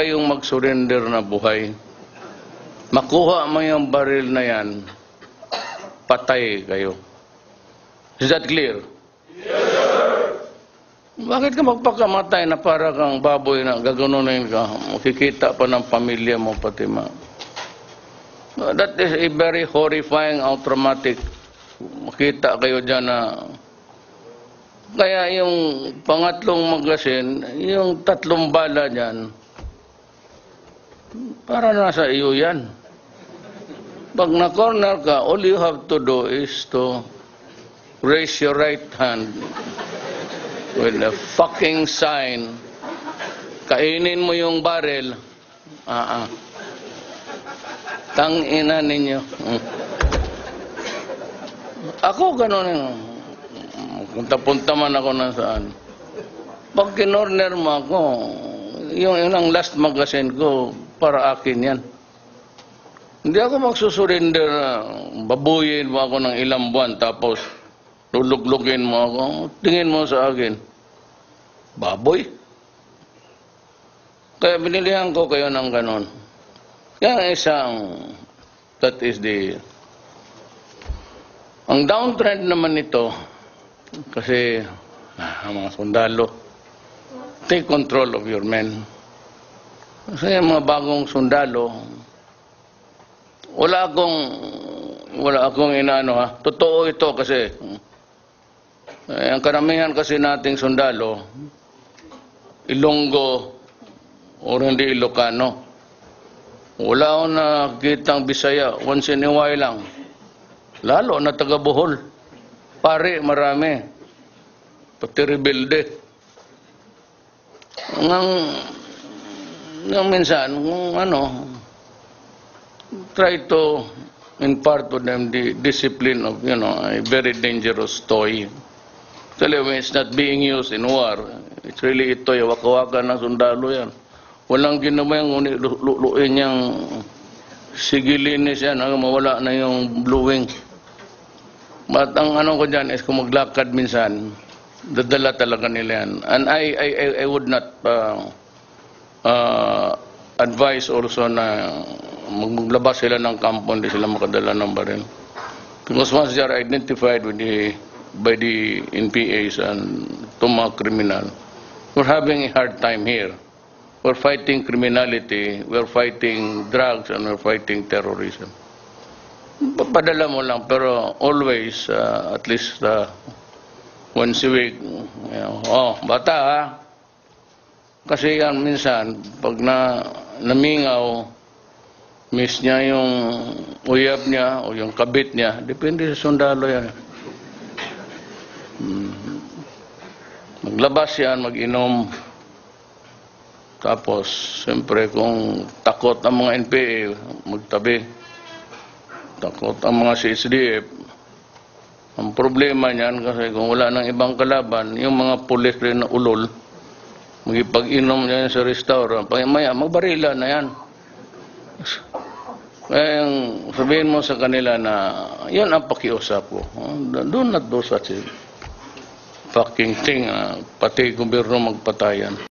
Kayong mag-surrender na buhay. Makuha mo yung baril na yan, patay kayo. Is that clear? Yes, sir. Bakit ka magpakamatay na para kang baboy na gaganunin ka? Makikita pa ng pamilya mo pati That is a very horrifying or traumatic. Makita kayo dyan na kaya yung pangatlong magasin, yung 3 bala dyan, para nasa iyo yan. Pag na-corner ka, all you have to do is to raise your right hand with a fucking sign. Kainin mo yung baril. Tangina ninyo. Ako ganun. Punta-punta man ako na saan. Pag kinorner mo ako, yung last magazine ko, para akin yan. Hindi ako magsusurrender na babuyin mo ako ng ilang buwan tapos luluglugin mo ako. Tingin mo sa akin, baboy. Kaya binilihan ko kayo ng ganon. Yan that is ang downtrend naman nito, kasi mga sundalo, take control of your men. Kasi mga bagong sundalo, wala akong inaano ha. Totoo ito kasi ang karamihan kasi nating sundalo, Ilonggo o hindi Ilocano. Wala akong nakikitang Bisaya, once in a while lang. Lalo na taga Bohol. Pare, marami. Pati rebelde. Minsan, try to impart to them the discipline of, a very dangerous toy. Actually, when it's not being used in war, it's really ito, waka-waka ng sundalo yan. Walang ginawa yung luin niyang sigilinis yan, mawala na yung blowing. But ang ko dyan is kung maglakad minsan, dadala talaga nila yan. And I would not advise also na maglabas sila ng kampo, hindi sila makadala ng baril. Because once they are identified by the NPAs and mga criminal, we're having a hard time here. We're fighting criminality, we're fighting drugs, and we're fighting terrorism. Padala mo lang, pero always, at least once a week, bata ha. Kasi yan minsan, pag namingaw, miss niya yung uyab niya o yung kabit niya, depende sa sundalo yan. Maglabas yan, mag-inom. Tapos, siyempre, kung takot ang mga NPA, magtabi. Takot ang mga CSDF. Ang problema niyan, kasi kung wala nang ibang kalaban, yung mga pulis rin na ulol, magipag-inom niya sa restaurant, maya, magbarila na yan. Kaya sabihin mo sa kanila na, yun ang pakiusap ko. Do not do such a fucking thing, pati gobyerno magpatayan.